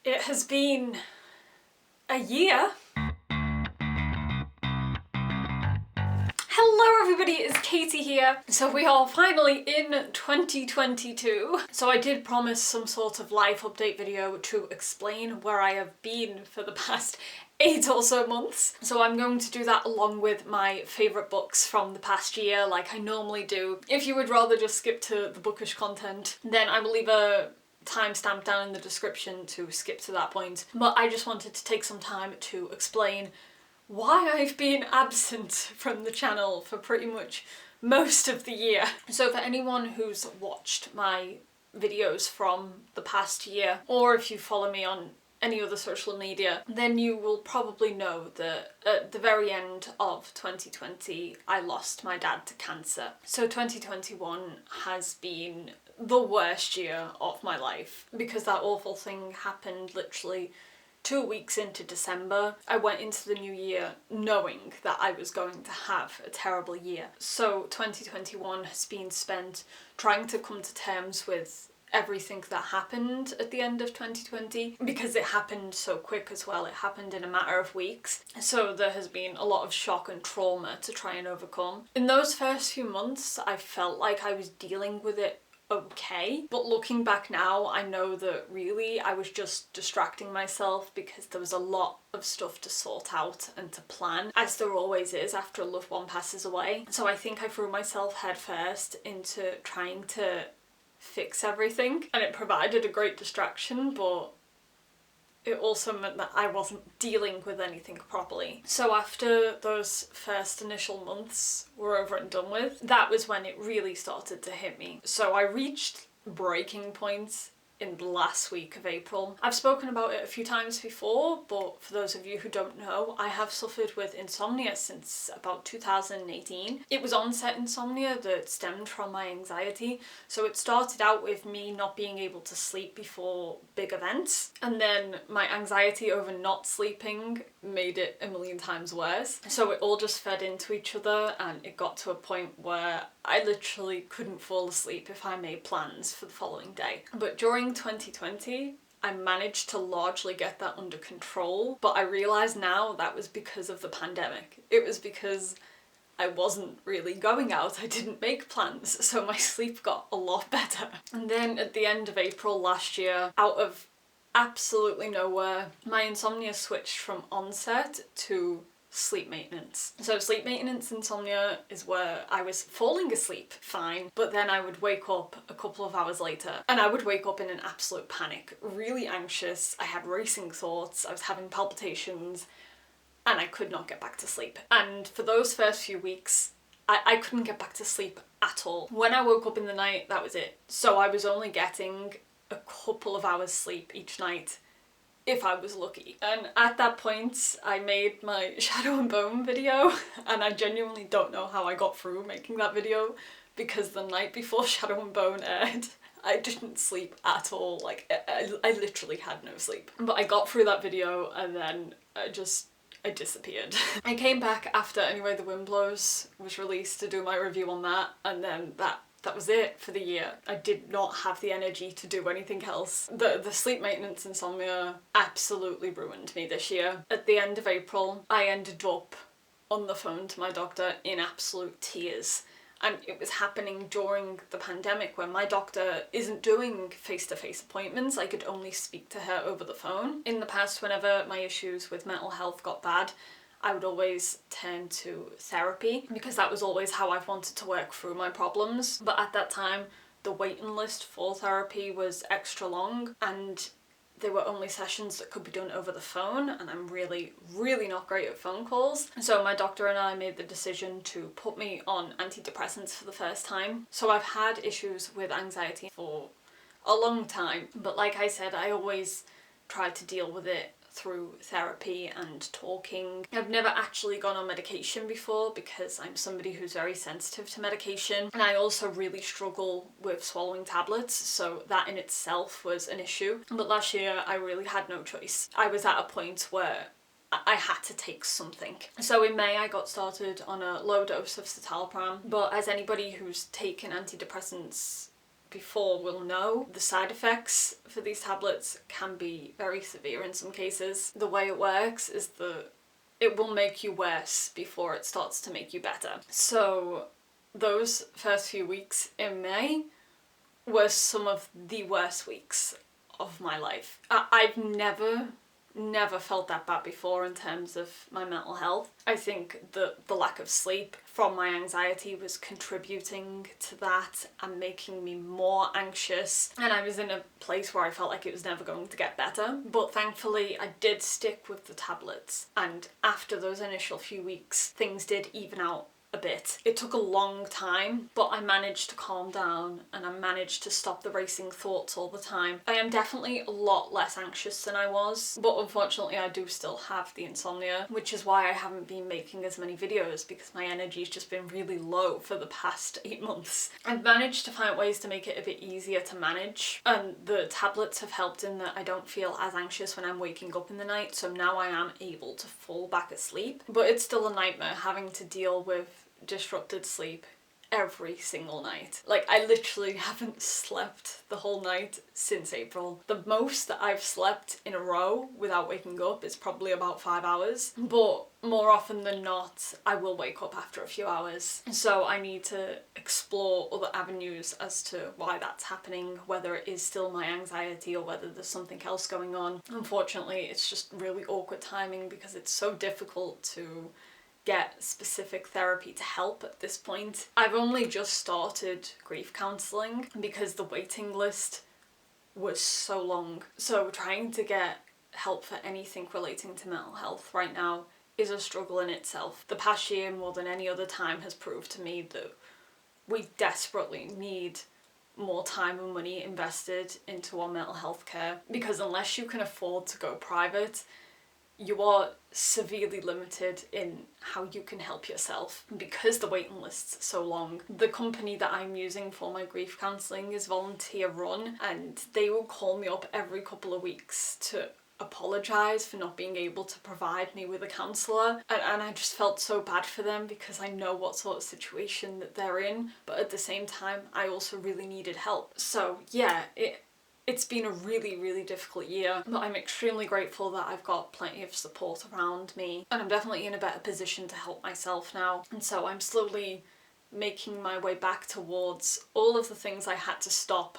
It has been a year. Hello everybody, it's Katie here. So we are finally in 2022. So I did promise some sort of life update video to explain where I have been for the past 8 or so months. So I'm going to do that along with my favourite books from the past year like I normally do. If you would rather just skip to the bookish content, then I will leave a timestamp down in the description to skip to that point. But I just wanted to take some time to explain why I've been absent from the channel for pretty much most of the year. So for anyone who's watched my videos from the past year, or if you follow me on any other social media, then you will probably know that at the very end of 2020 I lost my dad to cancer. So 2021 has been the worst year of my life because that awful thing happened literally 2 weeks into December. I went into the new year knowing that I was going to have a terrible year. So 2021 has been spent trying to come to terms with everything that happened at the end of 2020 because it happened so quick as well. It happened in a matter of weeks. So there has been a lot of shock and trauma to try and overcome. In those first few months, I felt like I was dealing with it okay, but looking back now I know that really I was just distracting myself because there was a lot of stuff to sort out and to plan, as there always is after a loved one passes away. So I think I threw myself headfirst into trying to fix everything, and it provided a great distraction, but it also meant that I wasn't dealing with anything properly. So after those first initial months were over and done with, that was when it really started to hit me. So I reached breaking point in the last week of April. I've spoken about it a few times before, but for those of you who don't know, I have suffered with insomnia since about 2018. It was onset insomnia that stemmed from my anxiety. So it started out with me not being able to sleep before big events, and then my anxiety over not sleeping made it a million times worse. So it all just fed into each other, and it got to a point where I literally couldn't fall asleep if I made plans for the following day. But during 2020, I managed to largely get that under control, but I realise now that was because of the pandemic. It was because I wasn't really going out, I didn't make plans, so my sleep got a lot better. And then at the end of April last year, out of absolutely nowhere, my insomnia switched from onset to sleep maintenance. So sleep maintenance insomnia is where I was falling asleep fine, but then I would wake up a couple of hours later and I would wake up in an absolute panic, really anxious. I had racing thoughts, I was having palpitations, and I could not get back to sleep. And for those first few weeks, I couldn't get back to sleep at all. When I woke up in the night, that was it. So I was only getting a couple of hours sleep each night, if I was lucky. And at that point, I made my Shadow and Bone video, and I genuinely don't know how I got through making that video, because the night before Shadow and Bone aired, I didn't sleep at all. Like, I literally had no sleep. But I got through that video, and then I disappeared. I came back after Anyway the Wind Blows was released to do my review on that, and then that was it for the year. I did not have the energy to do anything else. The sleep maintenance insomnia absolutely ruined me this year. At the end of April, I ended up on the phone to my doctor in absolute tears. And it was happening during the pandemic when my doctor isn't doing face-to-face appointments. I could only speak to her over the phone. In the past, whenever my issues with mental health got bad, I would always turn to therapy because that was always how I've wanted to work through my problems. But at that time, the waiting list for therapy was extra long, and there were only sessions that could be done over the phone, and I'm really not great at phone calls. So my doctor and I made the decision to put me on antidepressants for the first time. So I've had issues with anxiety for a long time, but like I said, I always tried to deal with it through therapy and talking. I've never actually gone on medication before because I'm somebody who's very sensitive to medication, and I also really struggle with swallowing tablets, so that in itself was an issue. But last year I really had no choice. I was at a point where I had to take something. So in May I got started on a low dose of citalopram, but as anybody who's taken antidepressants before will know. The side effects for these tablets can be very severe in some cases. The way it works is it will make you worse before it starts to make you better. So those first few weeks in May were some of the worst weeks of my life. I've never felt that bad before in terms of my mental health. I think the lack of sleep from my anxiety was contributing to that and making me more anxious, and I was in a place where I felt like it was never going to get better. But thankfully I did stick with the tablets, and after those initial few weeks things did even out a bit. It took a long time, but I managed to calm down and I managed to stop the racing thoughts all the time. I am definitely a lot less anxious than I was, but unfortunately I do still have the insomnia, which is why I haven't been making as many videos, because my energy's just been really low for the past 8 months. I've managed to find ways to make it a bit easier to manage, and the tablets have helped in that I don't feel as anxious when I'm waking up in the night, so now I am able to fall back asleep. But it's still a nightmare having to deal with disrupted sleep every single night. Like, I literally haven't slept the whole night since April. The most that I've slept in a row without waking up is probably about 5 hours, but more often than not I will wake up after a few hours. So I need to explore other avenues as to why that's happening, whether it is still my anxiety or whether there's something else going on. Unfortunately, it's just really awkward timing because it's so difficult to get specific therapy to help at this point. I've only just started grief counselling because the waiting list was so long. So trying to get help for anything relating to mental health right now is a struggle in itself. The past year, more than any other time, has proved to me that we desperately need more time and money invested into our mental health care, because unless you can afford to go private, you are severely limited in how you can help yourself because the waiting list's so long. The company that I'm using for my grief counselling is volunteer run, and they will call me up every couple of weeks to apologise for not being able to provide me with a counsellor, and I just felt so bad for them because I know what sort of situation that they're in, but at the same time I also really needed help. So yeah, it's been a really difficult year, but I'm extremely grateful that I've got plenty of support around me, and I'm definitely in a better position to help myself now. And so I'm slowly making my way back towards all of the things I had to stop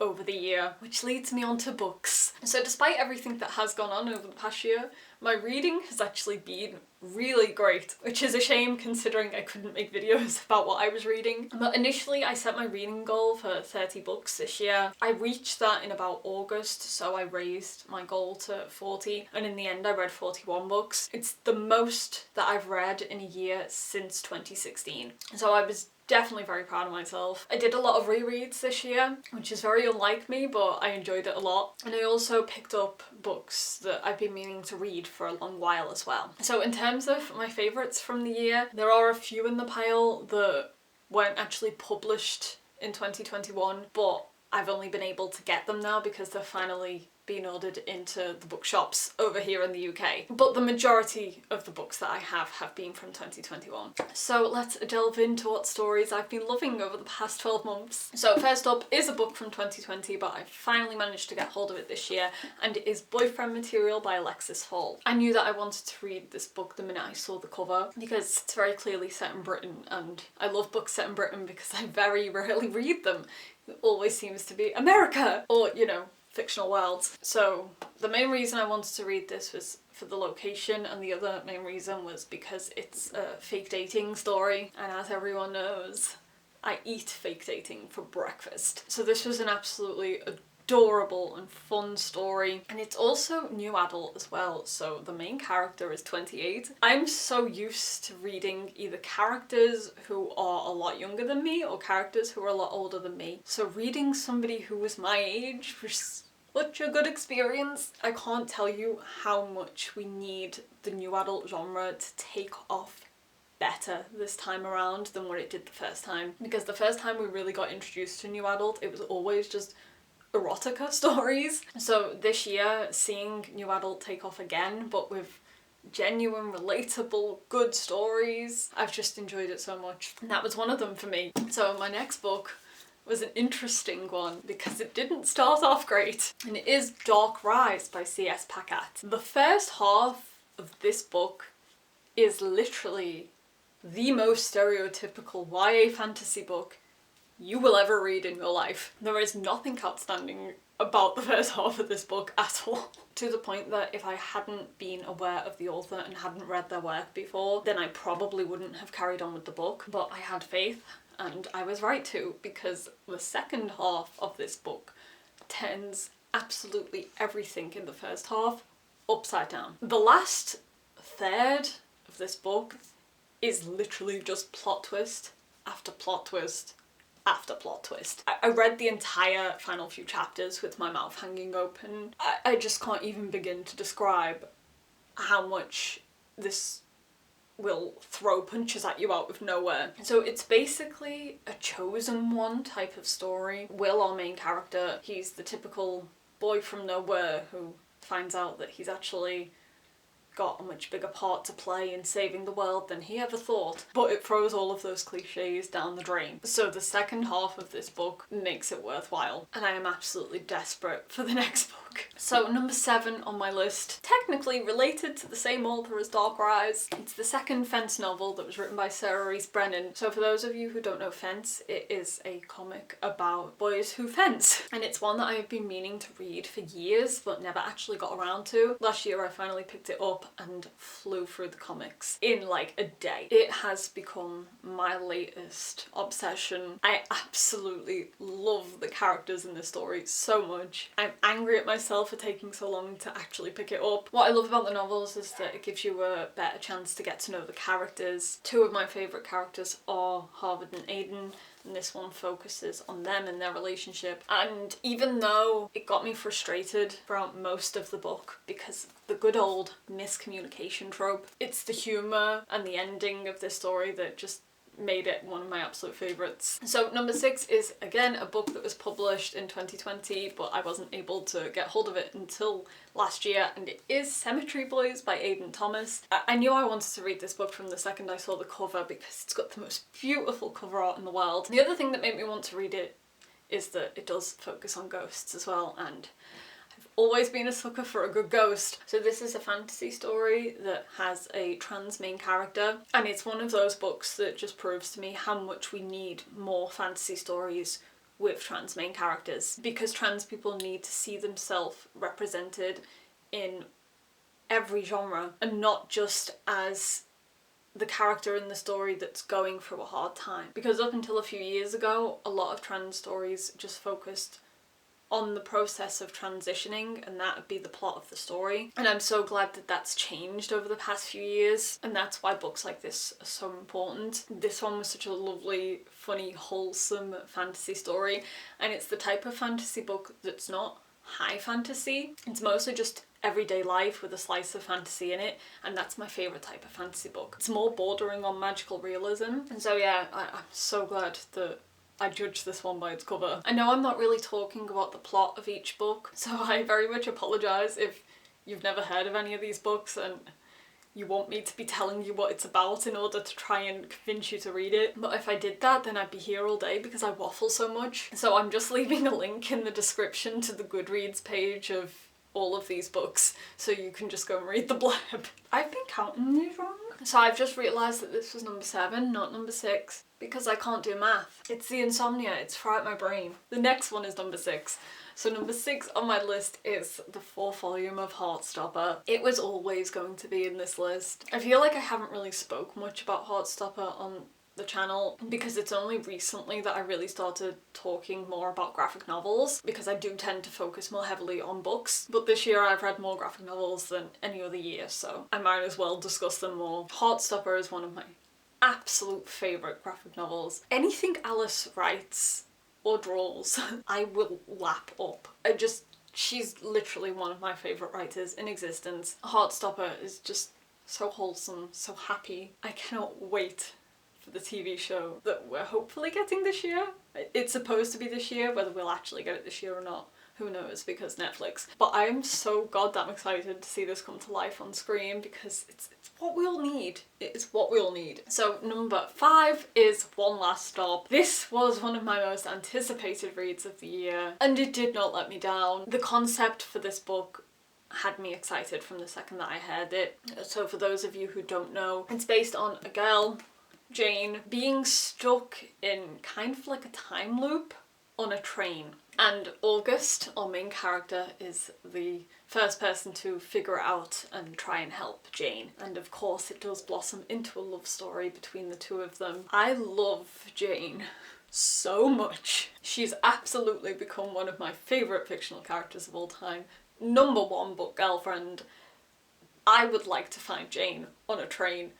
over the year, which leads me on to books. So despite everything that has gone on over the past year, my reading has actually been really great, which is a shame considering I couldn't make videos about what I was reading. But initially I set my reading goal for 30 books this year. I reached that in about August, so I raised my goal to 40, and in the end I read 41 books. It's the most that I've read in a year since 2016. So I was definitely very proud of myself. I did a lot of rereads this year, which is very unlike me, but I enjoyed it a lot. And I also picked up books that I've been meaning to read for a long while as well. So in terms of my favourites from the year, there are a few in the pile that weren't actually published in 2021, but I've only been able to get them now because they're finally being ordered into the bookshops over here in the UK. But the majority of the books that I have been from 2021. So let's delve into what stories I've been loving over the past 12 months. So first up is a book from 2020, but I finally managed to get hold of it this year, and it is Boyfriend Material by Alexis. I knew that I wanted to read this book the minute I saw the cover because it's very clearly set in Britain, and I love books set in Britain because I very rarely read them. It always seems to be America or, you know, fictional worlds. So the main reason I wanted to read this was for the location, and the other main reason was because it's a fake dating story, and as everyone knows, I eat fake dating for breakfast. So this was an absolutely adorable and fun story, and it's also new adult as well, so the main character is 28. I'm so used to reading either characters who are a lot younger than me or characters who are a lot older than me, so reading somebody who was my age was such a good experience. I can't tell you how much we need the new adult genre to take off better this time around than what it did the first time, because the first time we really got introduced to new adult, it was always just erotica stories. So this year, seeing new adult take off again, but with genuine, relatable, good stories, I've just enjoyed it so much. And that was one of them for me. So my next book was an interesting one because it didn't start off great. And it is Dark Rise by C.S. Pacat. The first half of this book is literally the most stereotypical YA fantasy book you will ever read in your life. There is nothing outstanding about the first half of this book at all. To the point that if I hadn't been aware of the author and hadn't read their work before, then I probably wouldn't have carried on with the book. But I had faith, and I was right to, because the second half of this book turns absolutely everything in the first half upside down. The last third of this book is literally just plot twist after plot twist after plot twist. I read the entire final few chapters with my mouth hanging open. I just can't even begin to describe how much this will throw punches at you out of nowhere. So it's basically a chosen one type of story. Will, our main character, he's the typical boy from nowhere who finds out that he's actually got a much bigger part to play in saving the world than he ever thought, but it throws all of those cliches down the drain. So the second half of this book makes it worthwhile, and I am absolutely desperate for the next book. So number 7 on my list, technically related to the same author as Dark Rise. It's the second Fence novel that was written by Sarah Reese Brennan. So for those of you who don't know Fence, it is a comic about boys who fence, and it's one that I have been meaning to read for years but never actually got around to. Last year I finally picked it up and flew through the comics in like a day. It has become my latest obsession. I absolutely love the characters in this story so much. I'm angry at myself for taking so long to actually pick it up. What I love about the novels is that it gives you a better chance to get to know the characters. 2 of my favourite characters are Harvard and Aiden, and this one focuses on them and their relationship. And even though it got me frustrated throughout most of the book because the good old miscommunication trope, it's the humour and the ending of this story that just made it one of my absolute favourites. So number 6 is again a book that was published in 2020, but I wasn't able to get hold of it until last year, and it is Cemetery Boys by Aiden Thomas. I knew I wanted to read this book from the second I saw the cover because it's got the most beautiful cover art in the world. The other thing that made me want to read it is that it does focus on ghosts as well, and I've always been a sucker for a good ghost. So this is a fantasy story that has a trans main character, and it's one of those books that just proves to me how much we need more fantasy stories with trans main characters, because trans people need to see themselves represented in every genre and not just as the character in the story that's going through a hard time. Because up until a few years ago, a lot of trans stories just focused on the process of transitioning, and that would be the plot of the story. And I'm so glad that that's changed over the past few years, and that's why books like this are so important. This one was such a lovely, funny, wholesome fantasy story, and it's the type of fantasy book that's not high fantasy. It's mostly just everyday life with a slice of fantasy in it, and that's my favourite type of fantasy book. It's more bordering on magical realism, and so yeah, I'm so glad that I judge this one by its cover. I know I'm not really talking about the plot of each book, so I very much apologise if you've never heard of any of these books and you want me to be telling you what it's about in order to try and convince you to read it. But if I did that, then I'd be here all day because I waffle so much. So I'm just leaving a link in the description to the Goodreads page of all of these books, so you can just go and read the blurb. I've been counting these wrong. So I've just realised that this was number 7, not number 6, because I can't do math. It's the insomnia, it's fried my brain. The next one is number 6. So number 6 on my list is the 4th volume of Heartstopper. It was always going to be in this list. I feel like I haven't really spoke much about Heartstopper on the channel because it's only recently that I really started talking more about graphic novels, because I do tend to focus more heavily on books, but this year I've read more graphic novels than any other year, so I might as well discuss them more. Heartstopper is one of my absolute favourite graphic novels. Anything Alice writes or draws I will lap up. She's literally one of my favourite writers in existence. Heartstopper is just so wholesome, so happy. I cannot wait for the TV show that we're hopefully getting this year. It's supposed to be this year, whether we'll actually get it this year or not, Who knows, because Netflix. But I am so goddamn excited to see this come to life on screen because it's what we all need. It is what we all need. So number 5 is One Last Stop. This was one of my most anticipated reads of the year, and it did not let me down. The concept for this book had me excited from the second that I heard it. So for those of you who don't know, it's based on a girl, Jane, being stuck in kind of like a time loop on a train. And August, our main character, is the first person to figure it out and try and help Jane. And of course it does blossom into a love story between the two of them. I love Jane so much. She's absolutely become one of my favourite fictional characters of all time. Number 1 book girlfriend. I would like to find Jane on a train.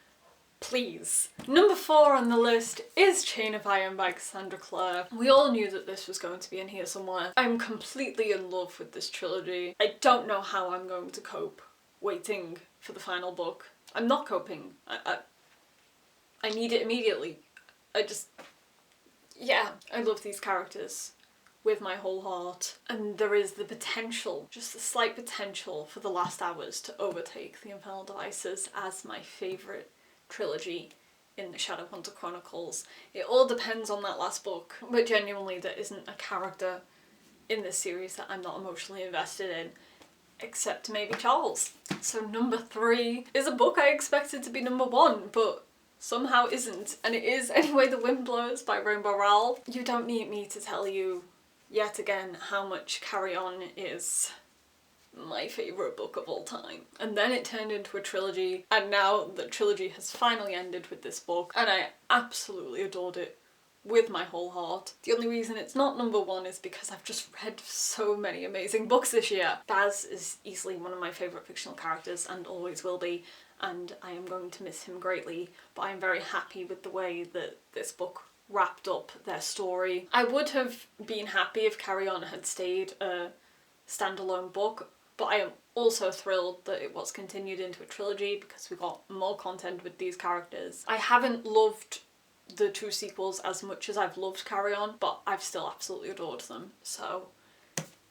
Please. Number 4 on the list is Chain of Iron by Cassandra Clare. We all knew that this was going to be in here somewhere. I'm completely in love with this trilogy. I don't know how I'm going to cope waiting for the final book. I'm not coping. I need it immediately. Yeah, I love these characters with my whole heart. And there is the potential, just a slight potential, for The Last Hours to overtake The Infernal Devices as my favourite trilogy in the Shadowhunter Chronicles. It all depends on that last book, but genuinely there isn't a character in this series that I'm not emotionally invested in, except maybe Charles. So number 3 is a book I expected to be number 1, but somehow isn't, and it is Anyway the Wind Blows by Rainbow Rowell. You don't need me to tell you yet again how much Carry On is my favourite book of all time. And then it turned into a trilogy, and now the trilogy has finally ended with this book, and I absolutely adored it with my whole heart. The only reason it's not number 1 is because I've just read so many amazing books this year. Baz is easily one of my favourite fictional characters and always will be, and I am going to miss him greatly, but I'm very happy with the way that this book wrapped up their story. I would have been happy if Carry On had stayed a standalone book, but I am also thrilled that it was continued into a trilogy because we got more content with these characters. I haven't loved the 2 sequels as much as I've loved Carry On, but I've still absolutely adored them. So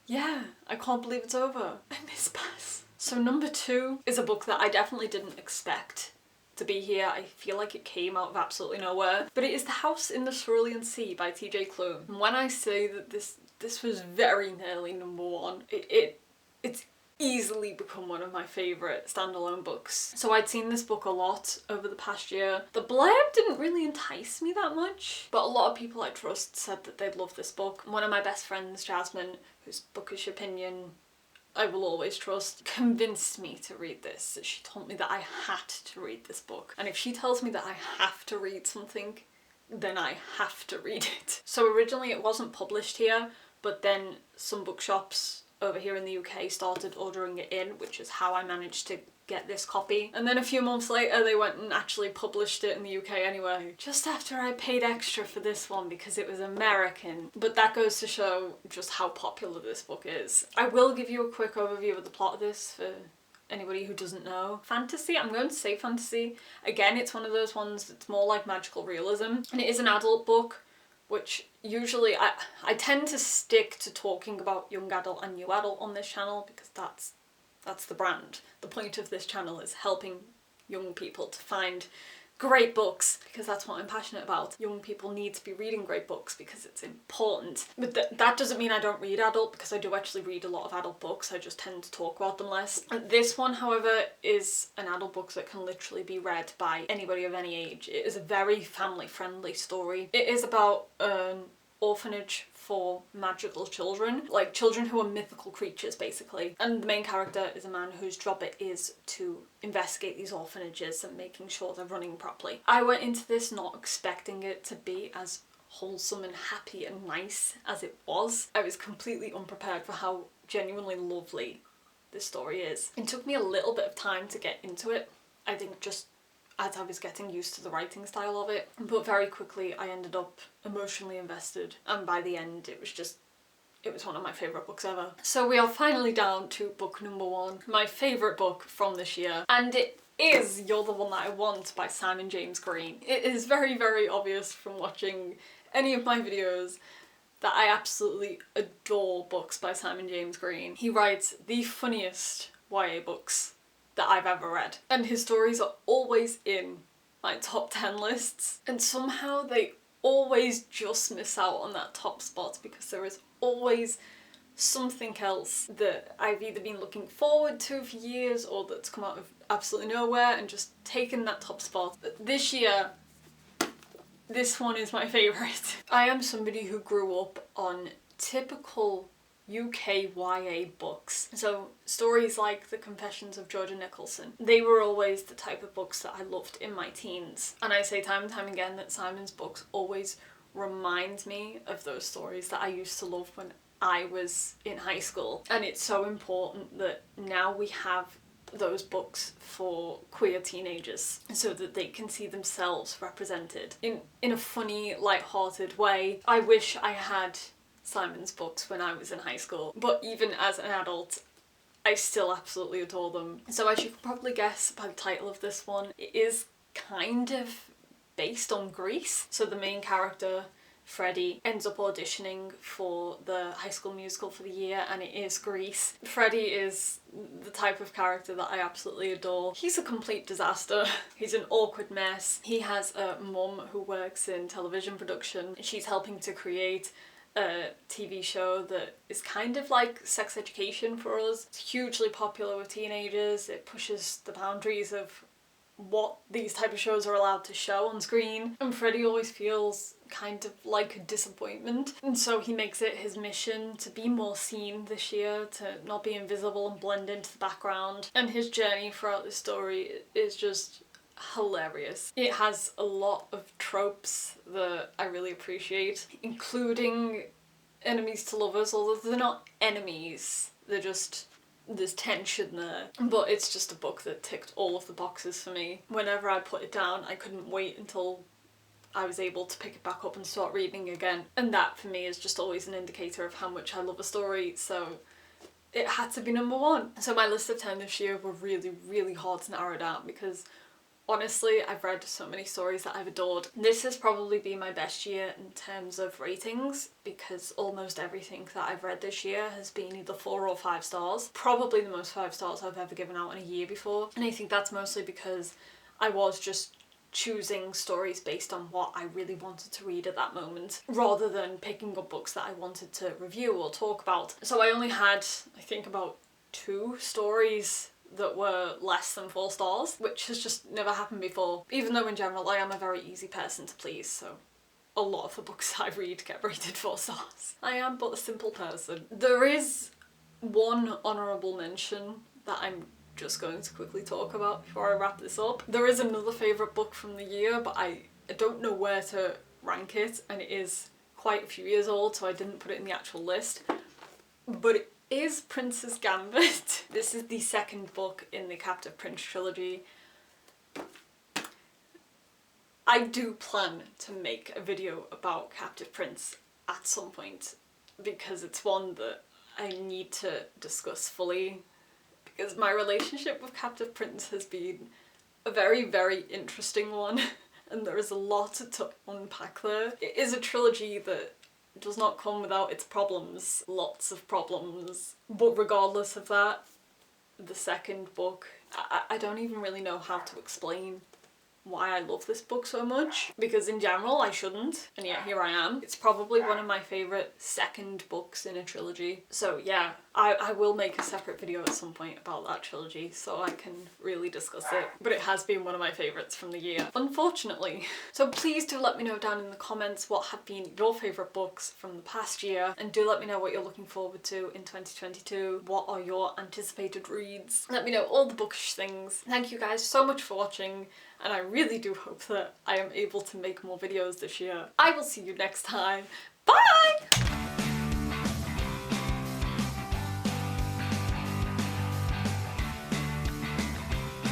yeah, I can't believe it's over. I miss Baz. So number 2 is a book that I definitely didn't expect to be here. I feel like it came out of absolutely nowhere, but it is The House in the Cerulean Sea by TJ Klune. And when I say that this was very nearly number 1, it's easily become one of my favourite standalone books. So I'd seen this book a lot over the past year. The blurb didn't really entice me that much, but a lot of people I trust said that they'd love this book. One of my best friends, Jasmine, whose bookish opinion I will always trust, convinced me to read this. She told me that I had to read this book. And if she tells me that I have to read something, then I have to read it. So originally it wasn't published here, but then some bookshops over here in the UK started ordering it in, which is how I managed to get this copy. And then a few months later they went and actually published it in the UK anyway, just after I paid extra for this one because it was American. But that goes to show just how popular this book is. I will give you a quick overview of the plot of this for anybody who doesn't know. Fantasy, I'm going to say fantasy. Again, it's one of those ones that's more like magical realism, and it is an adult book, which usually I tend to stick to talking about young adult and new adult on this channel because that's the brand. The point of this channel is helping young people to find great books because that's what I'm passionate about. Young people need to be reading great books because it's important. But that doesn't mean I don't read adult, because I do actually read a lot of adult books. I just tend to talk about them less. This one, however, is an adult book that can literally be read by anybody of any age. It is a very family-friendly story. It is about an orphanage for magical children, like children who are mythical creatures basically. And the main character is a man whose job it is to investigate these orphanages and making sure they're running properly. I went into this not expecting it to be as wholesome and happy and nice as it was. I was completely unprepared for how genuinely lovely this story is. It took me a little bit of time to get into it, I think just as I was getting used to the writing style of it, but very quickly I ended up emotionally invested, and by the end it was one of my favourite books ever. So we are finally down to book number 1, my favourite book from this year, and it is You're the One That I Want by Simon James Green. It is very, very obvious from watching any of my videos that I absolutely adore books by Simon James Green. He writes the funniest YA books that I've ever read, and his stories are always in my top 10 lists, and somehow they always just miss out on that top spot because there is always something else that I've either been looking forward to for years or that's come out of absolutely nowhere and just taken that top spot. This year, this one is my favourite. I am somebody who grew up on typical UK YA books. So stories like The Confessions of Georgia Nicholson, they were always the type of books that I loved in my teens. And I say time and time again that Simon's books always remind me of those stories that I used to love when I was in high school. And it's so important that now we have those books for queer teenagers so that they can see themselves represented in a funny, light-hearted way. I wish I had Simon's books when I was in high school, but even as an adult I still absolutely adore them. So as you can probably guess by the title of this one, it is kind of based on Grease. So the main character, Freddie, ends up auditioning for the High School Musical for the year, and it is Grease. Freddie is the type of character that I absolutely adore. He's a complete disaster. He's an awkward mess. He has a mum who works in television production. She's helping to create a TV show that is kind of like sex education for us. It's hugely popular with teenagers. It pushes the boundaries of what these type of shows are allowed to show on screen, and Freddie always feels kind of like a disappointment, and so he makes it his mission to be more seen this year, to not be invisible and blend into the background. And his journey throughout this story is just hilarious. It has a lot of tropes that I really appreciate, including enemies to lovers, although they're not enemies, they're just, there's tension there. But it's just a book that ticked all of the boxes for me. Whenever I put it down, I couldn't wait until I was able to pick it back up and start reading again. And that for me is just always an indicator of how much I love a story, so it had to be number one. So my list of 10 this year were really, really hard to narrow down because honestly, I've read so many stories that I've adored. This has probably been my best year in terms of ratings because almost everything that I've read this year has been either 4 or 5 stars. Probably the most 5 stars I've ever given out in a year before. And I think that's mostly because I was just choosing stories based on what I really wanted to read at that moment, rather than picking up books that I wanted to review or talk about. So I only had, I think, about 2 stories that were less than 4 stars, which has just never happened before. Even though in general I am a very easy person to please, so a lot of the books I read get rated 4 stars. I am but a simple person. There is one honourable mention that I'm just going to quickly talk about before I wrap this up. There is another favourite book from the year, but I don't know where to rank it, and it is quite a few years old, so I didn't put it in the actual list. But it is Prince's Gambit. This is the second book in the Captive Prince trilogy. I do plan to make a video about Captive Prince at some point because it's one that I need to discuss fully, because my relationship with Captive Prince has been a very, very interesting one and there is a lot to unpack there. It is a trilogy that does not come without its problems, lots of problems, but regardless of that, the second book, I don't even really know how to explain why I love this book so much, because in general I shouldn't, and yet here I am. It's probably one of my favourite second books in a trilogy. So yeah, I will make a separate video at some point about that trilogy so I can really discuss it, but it has been one of my favourites from the year, unfortunately. So please do let me know down in the comments what have been your favourite books from the past year, and do let me know what you're looking forward to in 2022. What are your anticipated reads? Let me know all the bookish things. Thank you guys so much for watching, and I really do hope that I am able to make more videos this year. I will see you next time. Bye!